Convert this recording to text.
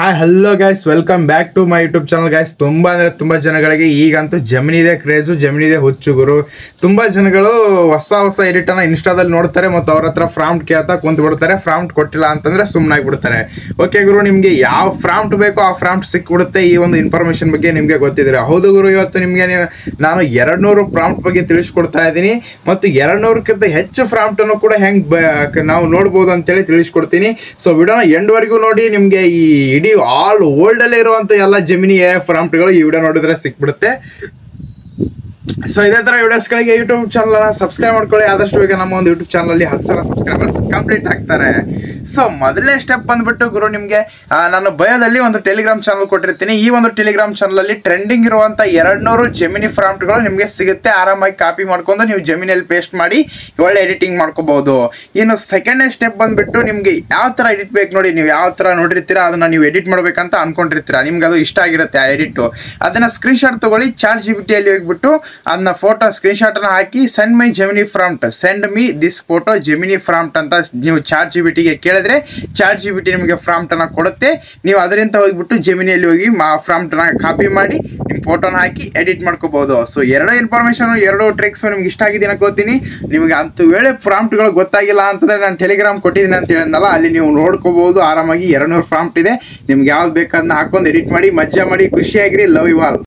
Hi hello guys, welcome back to my YouTube channel guys. ತುಂಬ ಜನಗಳಿಗೆ ಈಗಂತೂ ಜಮಿನಿದೆ craze, ಜಮಿನಿದೆ ಹುಚ್ಚು ಗುರು. ತುಂಬ ಜನಗಳು ಹೊಸ ಎಡಿಟನ್ನು ಇನ್ಸ್ಟಾದಲ್ಲಿ ನೋಡ್ತಾರೆ ಮತ್ತು ಅವ್ರ ಹತ್ರ ಫ್ರಾಂಪ್ಟ್ ಕೇಳ್ತಾ ಕುಂತು ಬಿಡ್ತಾರೆ. ಫ್ರಾಂಪ್ಟ್ ಕೊಟ್ಟಿಲ್ಲ ಅಂತಂದರೆ ಸುಮ್ಮನಾಗಿಬಿಡ್ತಾರೆ. ಓಕೆ ಗುರು, ನಿಮಗೆ ಯಾವ ಫ್ರಾಂಪ್ಟ್ ಬೇಕೋ ಆ ಫ್ರಾಂಪ್ಟ್ ಸಿಕ್ಬಿಡುತ್ತೆ. ಈ ಒಂದು ಇನ್ಫಾರ್ಮೇಷನ್ ಬಗ್ಗೆ ನಿಮಗೆ ಗೊತ್ತಿದ್ರೆ ಹೌದು ಗುರು. ಇವತ್ತು ನಿಮಗೆ ನಾನು 200 ಫ್ರಾಂಪ್ಟ್ ಬಗ್ಗೆ ತಿಳಿಸ್ಕೊಡ್ತಾ ಇದ್ದೀನಿ ಮತ್ತು 200ಕ್ಕಿಂತ ಹೆಚ್ಚು ಫ್ರಾಂಪ್ಟನ್ನು ಕೂಡ ಹೆಂಗೆ ನಾವು ನೋಡ್ಬೋದು ಅಂತೇಳಿ ತಿಳಿಸ್ಕೊಡ್ತೀನಿ. ಸೊ ವಿಡಿಯೋನ ಎಂಡ್ವರೆಗೂ ನೋಡಿ. ನಿಮಗೆ ಈ ಇಡೀ ಆಲ್ ವರ್ಲ್ಡ್ ಅಲ್ಲಿ ಇರುವಂತ ಎಲ್ಲ ಜೆಮಿನಿ ಫ್ರಾಂಪ್ಟ್ಗಳು ಈ ವಿಡಿಯೋ ನೋಡಿದ್ರೆ ಸಿಕ್ಬಿಡುತ್ತೆ. ಸೊ ಇದೇ ತರ ವಿಡಿಯೋಸ್ಗಳಿಗೆ ಯೂಟ್ಯೂಬ್ ಚಾನಲ್ ಸಬ್ಸ್ಕ್ರೈಬ್ ಮಾಡ್ಕೊಳ್ಳಿ. ಆದಷ್ಟು ಬೇಗ ನಮ್ಮ ಒಂದು ಯೂಟ್ಯೂಬ್ ಚಾನಲ್ 10,000 ಸಬ್ಸ್ಕ್ರೈಬರ್ಸ್ ಕಂಪ್ಲೀಟ್ ಆಗ್ತಾರೆ. ಸೊ ಮೊದಲನೇ ಸ್ಟೆಪ್ ಬಂದ್ಬಿಟ್ಟು ಗುರು, ನಿಮಗೆ ನಾನು ಬಯೋದಲ್ಲಿ ಒಂದು ಟೆಲಿಗ್ರಾಮ್ ಚಾನಲ್ ಕೊಟ್ಟಿರ್ತೀನಿ. ಈ ಒಂದು ಟೆಲಿಗ್ರಾಮ್ ಚಾನಲ್ ಅಲ್ಲಿ ಟ್ರೆಂಡಿಂಗ್ ಇರುವಂತ 200 ಜೆಮಿನಿ ಫ್ರಾಂಪ್ಟ್ಗಳು ನಿಮಗೆ ಸಿಗುತ್ತೆ. ಆರಾಮಾಗಿ ಕಾಪಿ ಮಾಡ್ಕೊಂಡು ನೀವು ಜೆಮಿನಿಯಲ್ಲಿ ಪೇಸ್ಟ್ ಮಾಡಿ ಒಳ್ಳೆ ಎಡಿಟಿಂಗ್ ಮಾಡ್ಕೋಬಹುದು. ಇನ್ನು ಸೆಕೆಂಡ್ನೇ ಸ್ಟೆಪ್ ಬಂದ್ಬಿಟ್ಟು ನಿಮ್ಗೆ ಯಾವ ತರ ಎಡಿಟ್ ಬೇಕು ನೋಡಿ. ನೀವು ಯಾವ ತರ ನೋಡಿರ್ತೀರಾ ಅದನ್ನ ನೀವು ಎಡಿಟ್ ಮಾಡ್ಬೇಕಂತ ಅನ್ಕೊಂಡಿರ್ತೀರಾ, ನಿಮ್ಗೆ ಅದು ಇಷ್ಟ ಆಗಿರುತ್ತೆ ಆ ಎಡಿಟ್. ಅದನ್ನ ಸ್ಕ್ರೀನ್ ಶಾಟ್ ತಗೊಳ್ಳಿ, ಚಾಟ್ GPT ಅಲ್ಲಿ ಹೋಗ್ಬಿಟ್ಟು ಅದನ್ನ ಫೋಟೋ ಸ್ಕ್ರೀನ್ ಶಾಟ್ ಅನ್ನ ಹಾಕಿ send my Gemini prompt, send me this photo Gemini prompt ಅಂತ ನೀವು ಚಾಟ್ GPT ಗೆ ಕೇಳಿದ್ರೆ ಚಾಟ್ GPT ನಿಮಗೆ ಫ್ರಾಂಪ್ಟ್ ಅನ್ನ ಕೊಡುತ್ತೆ. ನೀವು ಅದರಿಂದ ಹೋಗ್ಬಿಟ್ಟು ಜೆಮಿನಿಯಲ್ಲಿ ಹೋಗಿ ಫ್ರಾಂಪ್ಟ್ ಅನ್ನ ಕಾಪಿ ಮಾಡಿ ನಿಮ್ಮ ಫೋಟೋನ ಹಾಕಿ ಎಡಿಟ್ ಮಾಡ್ಕೋಬಹುದು. ಸೊ ಎರಡು ಇನ್ಫಾರ್ಮೇಶನ್, ಎರಡು ಟ್ರಿಕ್ಸ್ ನಿಮ್ಗೆ ಇಷ್ಟ ಆಗಿದೆ ಅನ್ಕೋತೀನಿ. ನಿಮಗೆ ಅಂತ ವೇಳೆ ಫ್ರಾಂಪ್ಟ್ಗಳು ಗೊತ್ತಾಗಿಲ್ಲ ಅಂತಂದ್ರೆ ನಾನು ಟೆಲಿಗ್ರಾಮ್ ಕೊಟ್ಟಿದ್ದೀನಿ ಅಂತ ಹೇಳಿದ್ನಲ್ಲ, ಅಲ್ಲಿ ನೀವು ನೋಡ್ಕೋಬಹುದು. ಆರಾಮಾಗಿ 200 ಫ್ರಾಂಪ್ಟ್ ಇದೆ. ನಿಮ್ಗೆ ಯಾವ್ದು ಬೇಕಾದನ್ನ ಹಾಕೊಂಡು ಎಡಿಟ್ ಮಾಡಿ ಮಜ್ಜಾ ಮಾಡಿ ಖುಷಿಯಾಗಿರಿ. Love you all.